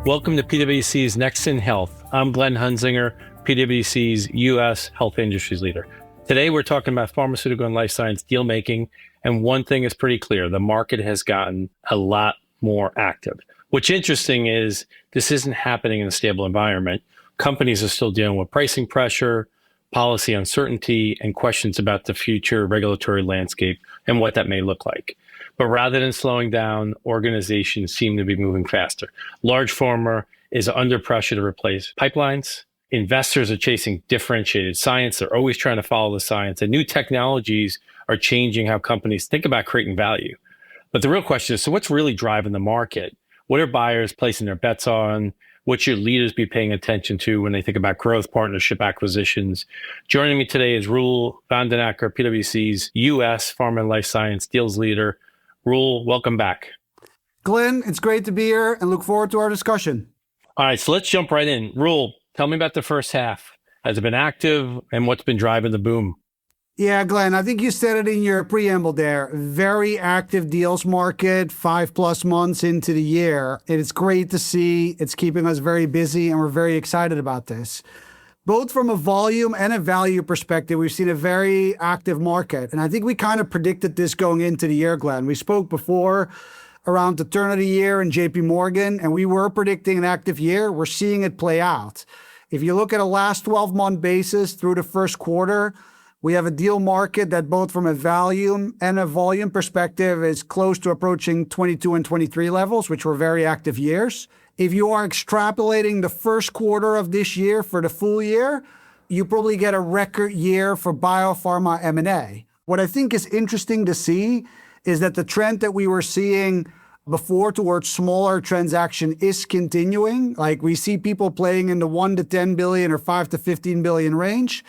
Welcome to PwC's Next in Health. I'm Glenn Hunzinger, PwC's U.S. Health Industries Leader. Today, we're talking about pharmaceutical and life science deal making, and one thing is pretty clear. The market has gotten a lot more active. What's interesting is this isn't happening in a stable environment. Companies are still dealing with pricing pressure, policy uncertainty, and questions about the future regulatory landscape and what that may look like. But rather than slowing down, organizations seem to be moving faster. Large pharma is under pressure to replace pipelines. Investors are chasing differentiated science. They're always trying to follow the science. And new technologies are changing how companies think about creating value. But the real question is, so what's really driving the market? What are buyers placing their bets on? What should leaders be paying attention to when they think about growth, partnership, acquisitions? Joining me today is Roel Vandenacker, PwC's U.S. Pharma and Life Science Deals Leader. Roel, welcome back. Glenn, it's great to be here and look forward to our discussion. All right, so let's jump right in. Roel, tell me about the first half. Has it been active and what's been driving the boom? Yeah, Glenn, I think you said it in your preamble there. Very active deals market, 5+ months into the year. And it's great to see. It's keeping us very busy and we're very excited about this. Both from a volume and a value perspective, we've seen a very active market. And I think we kind of predicted this going into the year, Glenn. We spoke before around the turn of the year in JP Morgan, and we were predicting an active year. We're seeing it play out. If you look at a last 12-month basis through the first quarter, we have a deal market that both from a value and a volume perspective is close to approaching 22 and 23 levels, which were very active years. If you are extrapolating the first quarter of this year for the full year, you probably get a record year for biopharma M&A. What I think is interesting to see is that the trend that we were seeing before towards smaller transaction is continuing. Like we see people playing in the 1 to 10 billion or 5 to 15 billion range.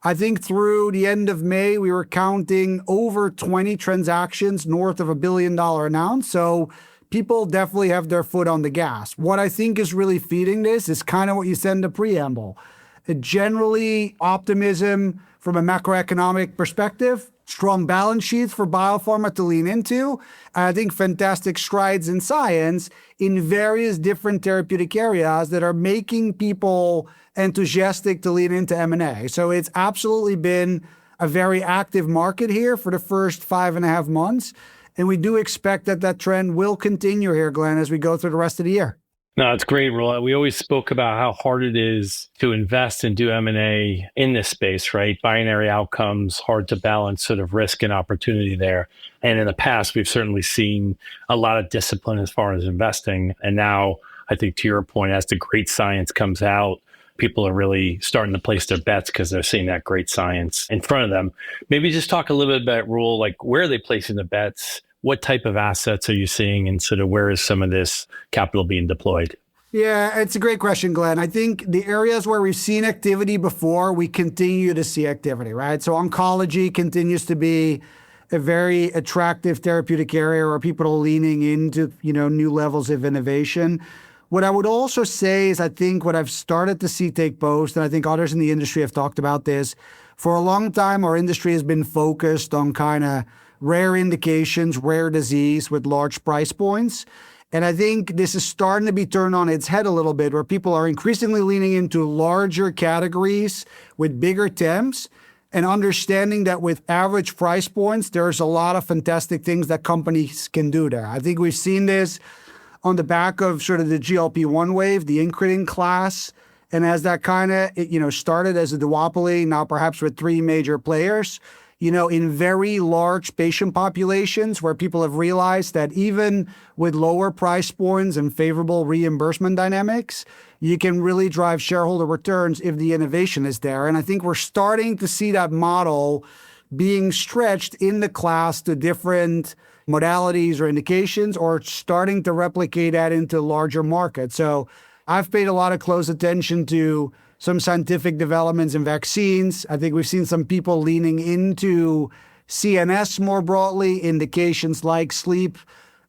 I think through the end of May, we were counting over 20 transactions north of $1 billion announced. So people definitely have their foot on the gas. What I think is really feeding this is kind of what you said in the preamble. Generally, optimism from a macroeconomic perspective, strong balance sheets for biopharma to lean into. I think fantastic strides in science in various different therapeutic areas that are making people enthusiastic to lean into M&A. So it's absolutely been a very active market here for the first 5.5 months. And we do expect that that trend will continue here, Glenn, as we go through the rest of the year. No, it's great, Roel. We always spoke about how hard it is to invest and do M&A in this space, right? Binary outcomes, hard to balance sort of risk and opportunity there. And in the past, we've certainly seen a lot of discipline as far as investing. And now, I think to your point, as the great science comes out, people are really starting to place their bets because they're seeing that great science in front of them. Maybe just talk a little bit about, Roel, like where are they placing the bets? What type of assets are you seeing and sort of where is some of this capital being deployed? Yeah, it's a great question, Glenn. I think the areas where we've seen activity before, we continue to see activity, right? So oncology continues to be a very attractive therapeutic area where people are leaning into, new levels of innovation. What I would also say is I think what I've started to see take place, and I think others in the industry have talked about this, for a long time, our industry has been focused on kind of rare indications, rare disease with large price points. And I think this is starting to be turned on its head a little bit where people are increasingly leaning into larger categories with bigger TAMs and understanding that with average price points, there's a lot of fantastic things that companies can do there. I think we've seen this on the back of sort of the GLP-1 wave, the incretin class. And as that kind of, started as a duopoly, now perhaps with 3 major players, in very large patient populations where people have realized that even with lower price points and favorable reimbursement dynamics, you can really drive shareholder returns if the innovation is there. And I think we're starting to see that model being stretched in the class to different modalities or indications or starting to replicate that into larger markets. So I've paid a lot of close attention to some scientific developments in vaccines. I think we've seen some people leaning into CNS more broadly, indications like sleep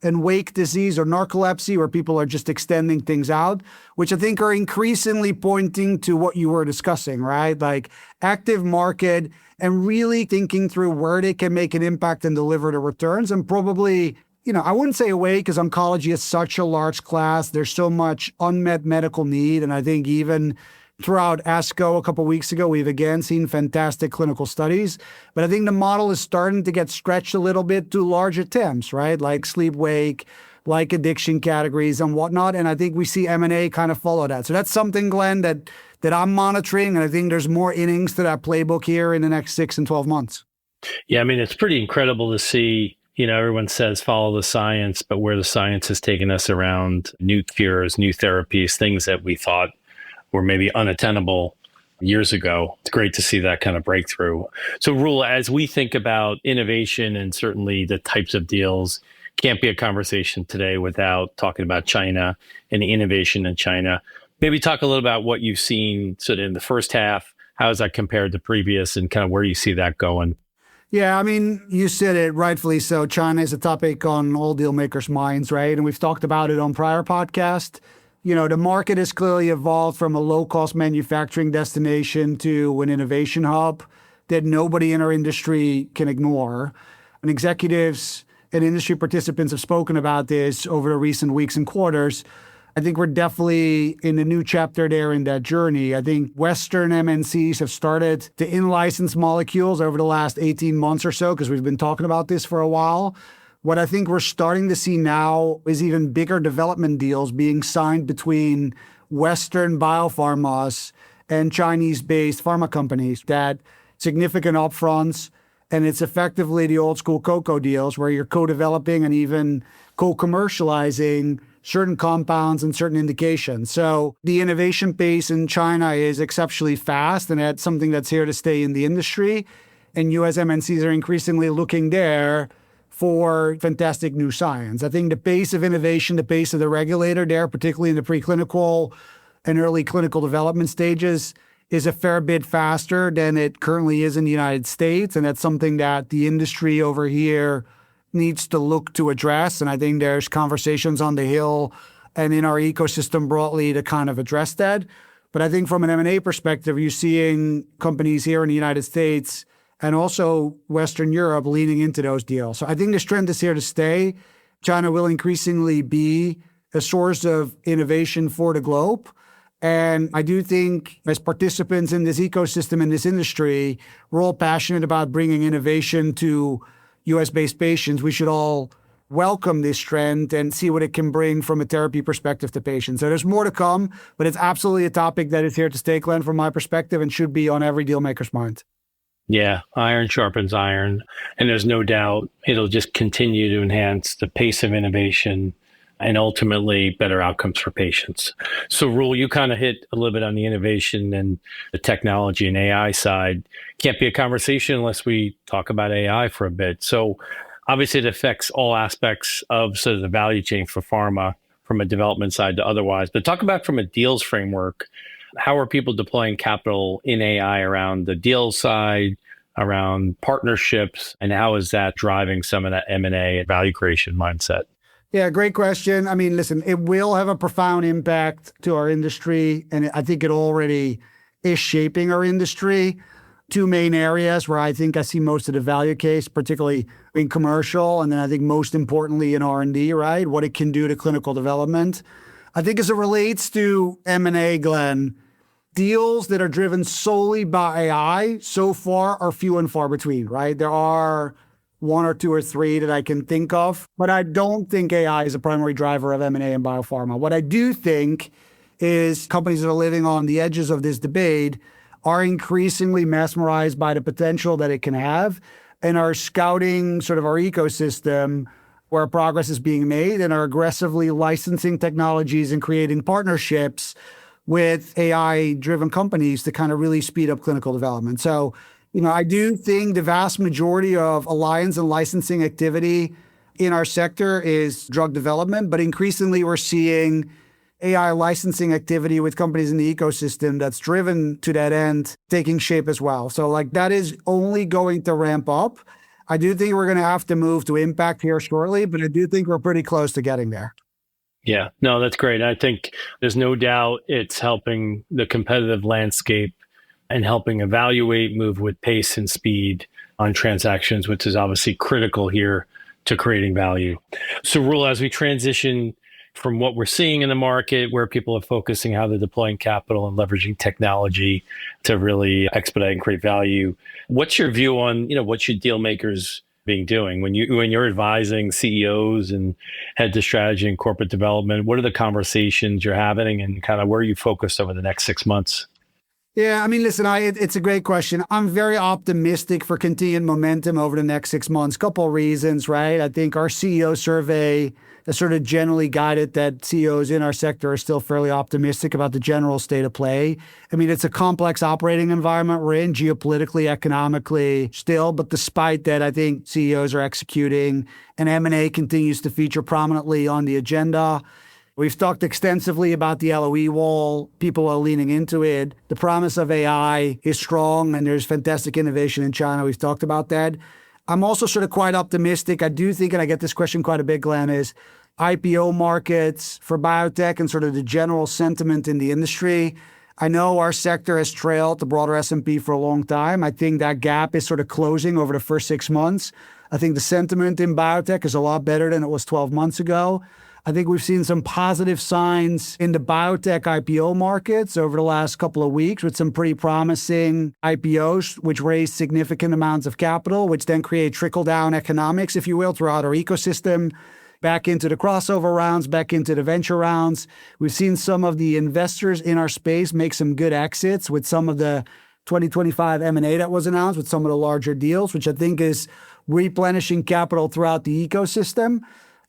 and wake disease or narcolepsy, where people are just extending things out, which I think are increasingly pointing to what you were discussing, right? Like active market and really thinking through where they can make an impact and deliver the returns and probably I wouldn't say away because oncology is such a large class. There's so much unmet medical need. And I think even throughout ASCO a couple of weeks ago, we've again seen fantastic clinical studies. But I think the model is starting to get stretched a little bit to large attempts, right? Like sleep wake, like addiction categories and whatnot. And I think we see M&A kind of follow that. So that's something, Glenn, that I'm monitoring. And I think there's more innings to that playbook here in the next 6 and 12 months. Yeah, I mean, it's pretty incredible to see, everyone says follow the science, but where the science has taken us around new cures, new therapies, things that we thought were maybe unattainable years ago. It's great to see that kind of breakthrough. So, Roel, as we think about innovation and certainly the types of deals, can't be a conversation today without talking about China and innovation in China. Maybe talk a little about what you've seen sort of in the first half. How is that compared to previous and kind of where you see that going? Yeah, I mean, you said it rightfully so. China is a topic on all deal makers' minds, right? And we've talked about it on prior podcasts. The market has clearly evolved from a low-cost manufacturing destination to an innovation hub that nobody in our industry can ignore. And executives and industry participants have spoken about this over the recent weeks and quarters. I think we're definitely in a new chapter there in that journey. I think Western MNCs have started to in-license molecules over the last 18 months or so, because we've been talking about this for a while. What I think we're starting to see now is even bigger development deals being signed between Western biopharmas and Chinese-based pharma companies that significant upfronts. And it's effectively the old school cocoa deals where you're co-developing and even co-commercializing certain compounds and certain indications. So the innovation pace in China is exceptionally fast, and that's something that's here to stay in the industry. And US MNCs are increasingly looking there for fantastic new science. I think the pace of innovation, the pace of the regulator there, particularly in the preclinical and early clinical development stages, is a fair bit faster than it currently is in the United States. And that's something that the industry over here needs to look to address. And I think there's conversations on the Hill and in our ecosystem broadly to kind of address that. But I think from an M&A perspective, you're seeing companies here in the United States and also Western Europe leaning into those deals. So I think this trend is here to stay. China will increasingly be a source of innovation for the globe. And I do think as participants in this ecosystem, in this industry, we're all passionate about bringing innovation to US-based patients. We should all welcome this trend and see what it can bring from a therapy perspective to patients. So there's more to come, but it's absolutely a topic that is here to stay, Glenn, from my perspective, and should be on every deal maker's mind. Yeah, iron sharpens iron. And there's no doubt it'll just continue to enhance the pace of innovation and ultimately better outcomes for patients. So, Roel, you kind of hit a little bit on the innovation and the technology and AI side. Can't be a conversation unless we talk about AI for a bit. So, obviously, it affects all aspects of sort of the value chain for pharma, from a development side to otherwise. But talk about from a deals framework, how are people deploying capital in AI around the deal side, around partnerships, and how is that driving some of that M&A and value creation mindset? Yeah, great question. I mean, listen, it will have a profound impact to our industry, and I think it already is shaping our industry. Two main areas where I think I see most of the value case, particularly in commercial, and then I think most importantly in R&D, right? What it can do to clinical development. I think as it relates to M&A, Glenn, deals that are driven solely by AI so far are few and far between, right? There are one or two or three that I can think of, but I don't think AI is a primary driver of M&A in biopharma. What I do think is companies that are living on the edges of this debate are increasingly mesmerized by the potential that it can have and are scouting sort of our ecosystem where progress is being made and are aggressively licensing technologies and creating partnerships with AI-driven companies to kind of really speed up clinical development. So, I do think the vast majority of alliance and licensing activity in our sector is drug development, but increasingly we're seeing AI licensing activity with companies in the ecosystem that's driven to that end taking shape as well. So that is only going to ramp up. I do think we're going to have to move to impact here shortly, but I do think we're pretty close to getting there. Yeah, no, that's great. I think there's no doubt it's helping the competitive landscape and helping evaluate, move with pace and speed on transactions, which is obviously critical here to creating value. So, Rule, as we transition from what we're seeing in the market, where people are focusing, how they're deploying capital and leveraging technology to really expedite and create value, what's your view on, what should deal makers be doing when you're advising CEOs and head to strategy and corporate development? What are the conversations you're having, and kind of where are you focused over the next 6 months? Yeah, I mean, listen, it's a great question. I'm very optimistic for continued momentum over the next 6 months. Couple of reasons, right? I think our CEO survey has sort of generally guided that CEOs in our sector are still fairly optimistic about the general state of play. I mean, it's a complex operating environment we're in, geopolitically, economically still, but despite that, I think CEOs are executing, and M&A continues to feature prominently on the agenda. We've talked extensively about the LOE wall. People are leaning into it. The promise of AI is strong, and there's fantastic innovation in China. We've talked about that. I'm also sort of quite optimistic. I do think, and I get this question quite a bit, Glenn, is IPO markets for biotech and sort of the general sentiment in the industry. I know our sector has trailed the broader S&P for a long time. I think that gap is sort of closing over the first 6 months. I think the sentiment in biotech is a lot better than it was 12 months ago. I think we've seen some positive signs in the biotech IPO markets over the last couple of weeks with some pretty promising IPOs, which raise significant amounts of capital, which then create trickle-down economics, if you will, throughout our ecosystem, back into the crossover rounds, back into the venture rounds. We've seen some of the investors in our space make some good exits with some of the 2025 M&A that was announced with some of the larger deals, which I think is replenishing capital throughout the ecosystem.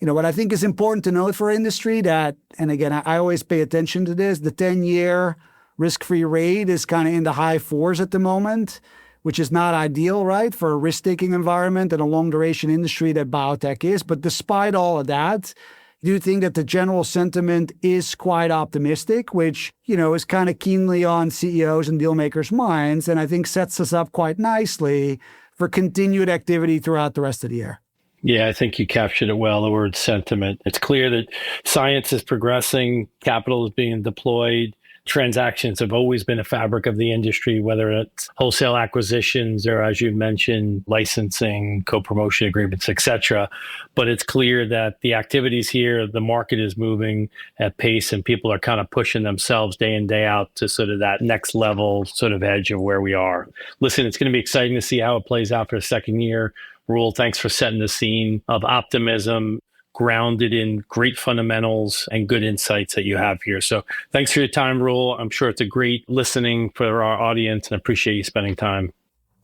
What I think is important to note for industry that, and again, I always pay attention to this, the 10-year risk-free rate is kind of in the high fours at the moment, which is not ideal, right, for a risk-taking environment and a long-duration industry that biotech is. But despite all of that, I do think that the general sentiment is quite optimistic, which, is kind of keenly on CEOs and deal makers' minds, and I think sets us up quite nicely for continued activity throughout the rest of the year. Yeah, I think you captured it well, the word sentiment. It's clear that science is progressing, capital is being deployed. Transactions have always been a fabric of the industry, whether it's wholesale acquisitions or, as you mentioned, licensing, co-promotion agreements, et cetera. But it's clear that the activities here, the market is moving at pace, and people are kind of pushing themselves day in, day out to sort of that next level sort of edge of where we are. Listen, it's going to be exciting to see how it plays out for the second year. Rule, thanks for setting the scene of optimism, grounded in great fundamentals and good insights that you have here. So thanks for your time, Rule. I'm sure it's a great listening for our audience, and I appreciate you spending time.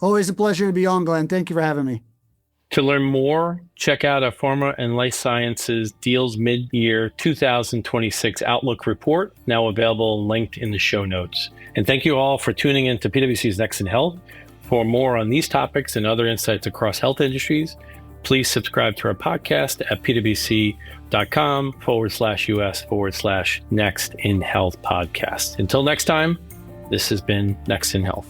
Always a pleasure to be on, Glenn. Thank you for having me. To learn more, check out our Pharma and Life Sciences Deals Midyear 2026 Outlook Report, now available and linked in the show notes. And thank you all for tuning in to PwC's Next in Health. For more on these topics and other insights across health industries, please subscribe to our podcast at pwc.com/US/Next in Health podcast. Until next time, this has been Next in Health.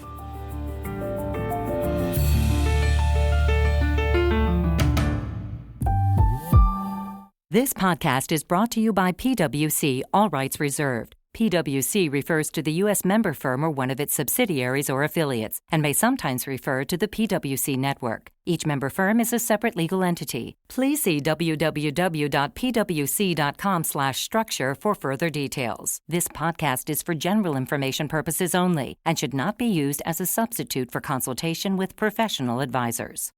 This podcast is brought to you by PwC, all rights reserved. PwC refers to the U.S. member firm or one of its subsidiaries or affiliates, and may sometimes refer to the PwC network. Each member firm is a separate legal entity. Please see www.pwc.com/structure for further details. This podcast is for general information purposes only and should not be used as a substitute for consultation with professional advisors.